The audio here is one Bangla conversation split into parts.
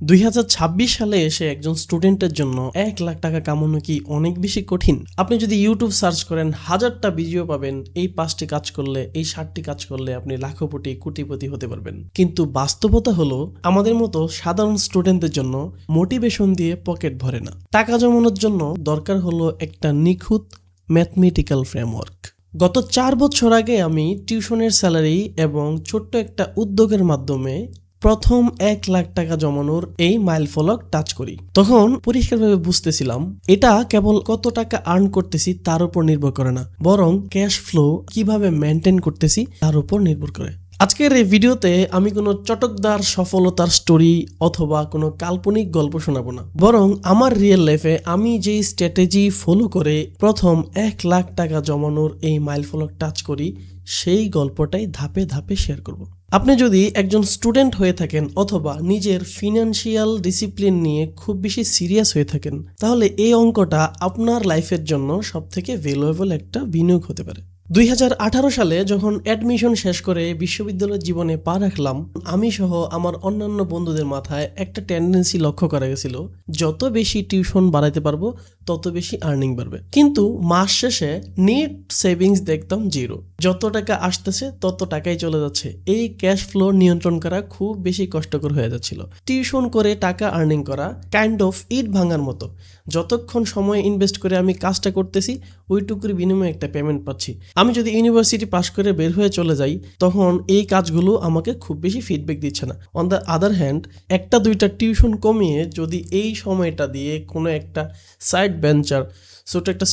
2026 সালে এসে একজন স্টুডেন্টের জন্য 1 লাখ টাকা কামানো কি অনেক বেশি কঠিন? আপনি যদি ইউটিউব সার্চ করেন হাজারটা ভিডিও পাবেন, এই 5টি কাজ করলে, এই 7টি কাজ করলে আপনি লাখপতি কোটিপতি হতে পারবেন। কিন্তু বাস্তবতা হলো আমাদের মতো সাধারণ স্টুডেন্টদের জন্য মোটিভেশন দিয়ে পকেট ভরে না। টাকা জমানোর জন্য দরকার হলো একটা নিখুঁত ম্যাথমেটিক্যাল ফ্রেমওয়ার্ক। গত 4 বছর আগে আমি টিউশনের স্যালারি এবং ছোট্ট একটা উদ্যোগের মাধ্যমে প্রথম 1 লাখ টাকা জমানোর এই মাইলফলক টাচ করি। তখন পরিষ্কারভাবে বুঝতেছিলাম এটা কেবল কত টাকা আর্ন করতেছি তার উপর নির্ভর করে না, বরং ক্যাশ ফ্লো কিভাবে মেনটেন করতেছি তার উপর নির্ভর করে। আজকের এই ভিডিওতে আমি কোনো চটকদার সফলতার স্টোরি অথবা কোনো কাল্পনিক গল্প শোনাবো না, বরং আমার রিয়েল লাইফে আমি যেই স্ট্র্যাটেজি ফলো করে প্রথম 1 লাখ টাকা জমানোর এই মাইলফলক টাচ করি সেই গল্পটাই ধাপে ধাপে শেয়ার করব। আপনি যদি একজন স্টুডেন্ট হয়ে থাকেন অথবা নিজের ফিনান্সিয়াল ডিসিপ্লিন নিয়ে খুব বেশি সিরিয়াস হয়ে থাকেন, তাহলে এই অঙ্কটা আপনার লাইফের জন্য সবথেকে ভ্যালুয়েবল একটা বিনিয়োগ হতে পারে। 2018 সালে যখন অ্যাডমিশন শেষ করে বিশ্ববিদ্যালয়ের জীবনে পা রাখলাম, আমি সহ আমার অন্যান্য বন্ধুদের মাথায় একটা টেন্ডেন্সি লক্ষ্য করা গেছিল, যত বেশি টিউশন বাড়াইতে পারবো তত বেশি আর্নিং বাড়বে। কিন্তু মাস শেষে নেট সেভিংস দেখতাম জিরো। যত টাকা আসতেছে তত টাকাই চলে যাচ্ছে। এই ক্যাশ ফ্লো নিয়ন্ত্রণ করা খুব বেশি কষ্টকর হয়ে যাচ্ছিল। টিউশন করে টাকা আর্নিং করা কাইন্ড অফ ইট ভাঙার মতো। যতক্ষণ সময় ইনভেস্ট করে আমি কাজটা করতেছি ওইটুকুর বিনিময়ে একটা পেমেন্ট পাচ্ছি। আমি যদি ইউনিভার্সিটি পাস করে বের হয়ে চলে যাই তখন এই কাজগুলো আমাকে খুব বেশি ফিডব্যাক দিচ্ছে না। অন দ্য আদার হ্যান্ড, একটা দুইটা টিউশন কমিয়ে যদি এই সময়টা দিয়ে কোনো একটা সাইড ভেঞ্চার, ছোট একটা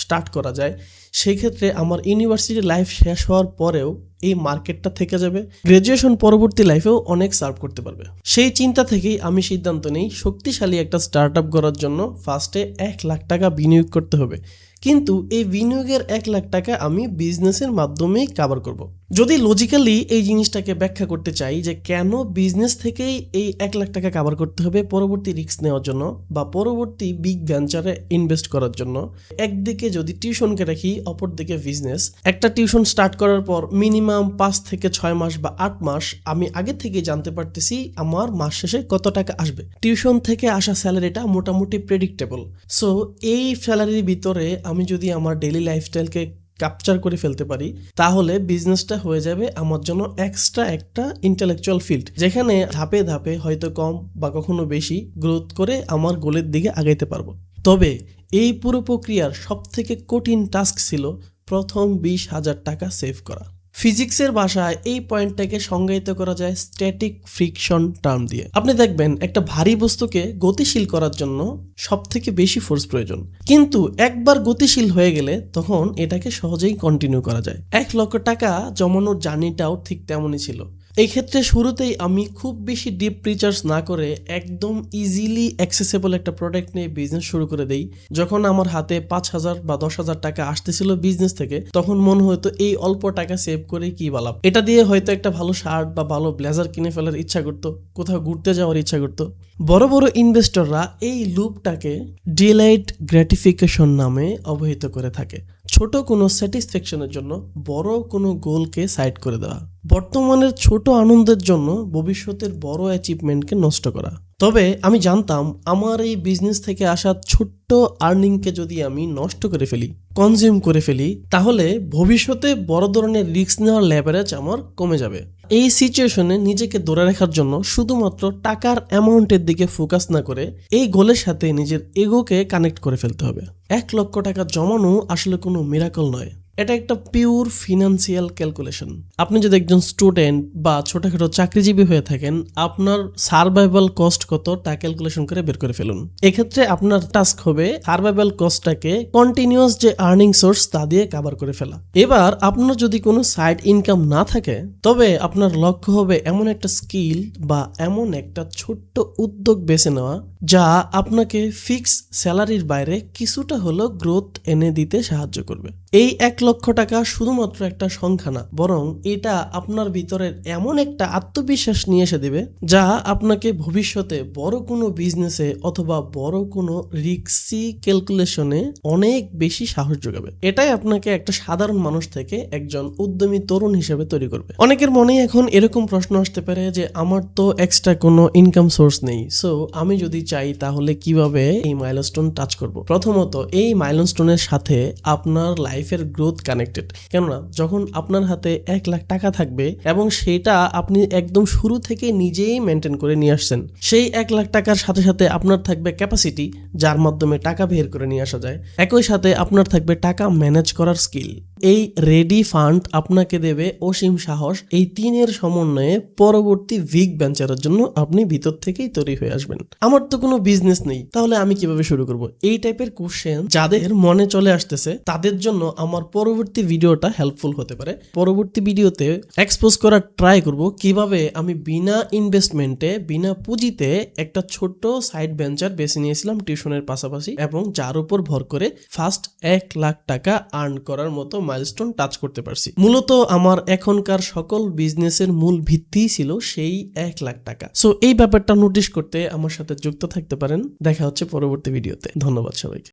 স্টার্ট করা যায়, সেই ক্ষেত্রে আমার ইউনিভার্সিটি লাইফ শেষ হওয়ার পরেও এই মার্কেটটা থেকে যাবে, গ্রাজুয়েশন পরবর্তী লাইফেও অনেক সার্ভ করতে পারবে। সেই চিন্তা থেকেই আমি সিদ্ধান্ত নেই শক্তিশালী একটা স্টার্ট আপ করার জন্য ফার্স্টে 1 লাখ টাকা বিনিয়োগ করতে হবে। কিন্তু এই বিনিয়োগের 1 লাখ টাকা আমি বিজনেসের মাধ্যমেই কাভার করব। যদি লজিক্যালি এই জিনিসটাকে ব্যাখ্যা করতে চাই যে কেন বিজনেস থেকেই এই 1 লাখ টাকা কাভার করতে হবে পরবর্তী রিস্ক নেওয়ার জন্য বা পরবর্তী বিগ ভেঞ্চারে ইনভেস্ট করার জন্য, একদিকে যদি টিউশনকে রাখি, অপরদিকে বিজনেস। একটা টিউশন স্টার্ট করার পর মিনিমাম 5 থেকে 6 মাস বা 8 মাস আমি আগে থেকে জানতে পারতেছি আমার মাস শেষে কত টাকা আসবে। টিউশন থেকে আসা স্যালারিটা মোটামুটি প্রেডিক্টেবল। সো এই স্যালারির ভিতরে আমি যদি আমার ডেইলি লাইফস্টাইলকে ক্যাপচার করে ফেলতে পারি, তাহলে বিজনেসটা হয়ে যাবে আমার জন্য এক্সট্রা একটা ইন্টেলেকচুয়াল ফিল্ড, যেখানে ধাপে ধাপে হয়তো কম বা কখনো বেশি গ্রোথ করে আমার গোলের দিকে আগাইতে পারবো। তবে এই পুরো প্রক্রিয়ার সবথেকে কঠিন টাস্ক ছিল প্রথম 20,000 টাকা সেভ করা। ফিজিক্সের ভাষায় এই পয়েন্টটাকে সংজ্ঞায়িত করা যায় স্ট্যাটিক ফ্রিকশন টার্ম দিয়ে। আপনি দেখবেন একটা ভারী বস্তুকে গতিশীল করার জন্য সবথেকে বেশি ফোর্স প্রয়োজন, কিন্তু একবার গতিশীল হয়ে গেলে তখন এটাকে সহজেই কন্টিনিউ করা যায়। 1 লক্ষ টাকা জমানোর জার্নিটাও ঠিক তেমনই ছিল। এই ক্ষেত্রে শুরুতেই আমি খুব বেশি ডিপ রিসার্চ না করে একদম ইজিলি অ্যাক্সেসেবল একটা প্রোডাক্ট নিয়ে বিজনেস শুরু করে দেই। যখন আমার হাতে 5,000 বা 10,000 টাকা আসতেছিল বিজনেস থেকে, তখন মনে হতো এই অল্প টাকা সেভ করে কি বা লাভ। এটা দিয়ে হয়তো একটা ভালো শার্ট বা ভালো ব্লেজার কিনে ফেলার ইচ্ছা করতো, কোথাও ঘুরতে যাওয়ার ইচ্ছা করতো। বড় বড় ইনভেস্টররা এই লুপটাকে ডিলাইট গ্র্যাটিফিকেশন নামে অবহিত করে থাকে। ছোট কোনো স্যাটিসফ্যাকশনের জন্য বড় কোনো গোলকে সাইড করে দেওয়া, বর্তমানের ছোট আনন্দের জন্য ভবিষ্যতের বড় অ্যাচিভমেন্টকে নষ্ট করা। তবে আমি জানতাম আমার এই বিজনেস থেকে আসা ছোট্ট আর্নিংকে যদি আমি নষ্ট করে ফেলি, কনজিউম করে ফেলি, তাহলে ভবিষ্যতে বড় ধরনের রিস্ক নেওয়ার লেভারেজ আমার কমে যাবে। এই সিচুয়েশনে নিজেকে ধরে রাখার জন্য শুধুমাত্র টাকার অ্যামাউন্টের দিকে ফোকাস না করে এই গোলের সাথে নিজের এগোকে কানেক্ট করে ফেলতে হবে। 1 লক্ষ টাকা জমানো আসলে কোনো মিরাকল নয়, এটা একটা পিওর ফিনান্সিয়াল ক্যালকুলেশন। আপনি যদি একজন স্টুডেন্ট বা ছোটখাটো চাকরিজীবী হয়ে থাকেন, আপনার সার্ভাইভাল কস্ট কত তা ক্যালকুলেশন করে বের করে ফেলুন। এক্ষেত্রে আপনার টাস্ক হবে সার্ভাইভাল কস্টটাকে কন্টিনিউয়াস যে আর্নিং সোর্স তা দিয়ে কভার করে ফেলা। এবার আপনার যদি কোনো সাইড ইনকাম না থাকে, তবে আপনার লক্ষ্য হবে এমন একটা স্কিল বা এমন একটা ছোট্ট উদ্যোগ বেছে নেওয়া যা আপনাকে ফিক্স স্যালারির বাইরে কিছুটা হলো গ্রোথ এনে দিতে সাহায্য করবে। এই 1 লক্ষ টাকা শুধুমাত্র একটা সংখ্যা না, বরং এটা আপনার ভিতরের এমন একটা আত্মবিশ্বাস নিয়ে এসে দিবে যা আপনাকে ভবিষ্যতে বড় কোনো বিজনেসে অথবা বড় কোনো রিস্কি ক্যালকুলেশনে অনেক বেশি সাহস যোগাবে। এটাই আপনাকে একটা সাধারণ মানুষ থেকে একজন উদ্যমী তরুণ হিসেবে তৈরি করবে। অনেকের মনে এখন এরকম প্রশ্ন আসতে পারে যে আমার তো এক্সট্রা কোনো ইনকাম সোর্স নেই, সো আমি যদি চাই তাহলে কিভাবে এই মাইলস্টোন টাচ করব। প্রথমত, এই মাইলস্টোনের সাথে আপনার লাইফের গ্রোথ কানেক্টেড। কেননা যখন আপনার হাতে 1 লাখ টাকা থাকবে এবং সেটা আপনি একদম শুরু থেকে নিজেই মেনটেন করে নিয়ে আসছেন, সেই 1 লাখ টাকার সাথে সাথে আপনার থাকবে ক্যাপাসিটি যার মাধ্যমে টাকা বের করে নিয়ে আসা যায়। একই সাথে আপনার থাকবে টাকা ম্যানেজ করার স্কিল। এই রেডি ফান্ড আপনাকে দেবে অসীম সাহস। এই তিনের সমন্বয়ে পরবর্তী বিগ ভেঞ্চারের জন্য আপনি ভিতর থেকেই তৈরি হয়ে আসবেন। আমার তো কোনো বিজনেস নেই, তাহলে আমি কিভাবে শুরু করব? এই টাইপের কোশ্চেন যাদের মনে চলে আসতেছে তাদের জন্য আমার পরবর্তী ভিডিওটা হেল্পফুল হতে পারে। পরবর্তী ভিডিওতে এক্সপোজ করার ট্রাই করব কিভাবে আমি বিনা ইনভেস্টমেন্টে, বিনা পুঁজিতে একটা ছোট্ট সাইড ভেঞ্চার বেছে নিয়েছিলাম টিউশনের পাশাপাশি, এবং যার উপর ভর করে ফার্স্ট 1 লাখ টাকা আর্ন করার মতো মাইলস্টোন টাচ করতে পারছি। মূলত আমার এখনকার সকল বিজনেসের মূল ভিত্তি ছিল সেই 1 লাখ টাকা। সো এই ব্যাপারটা নোটিশ করতে আমার সাথে যুক্ত থাকতে পারেন। দেখা হচ্ছে পরবর্তী ভিডিওতে। ধন্যবাদ সবাইকে।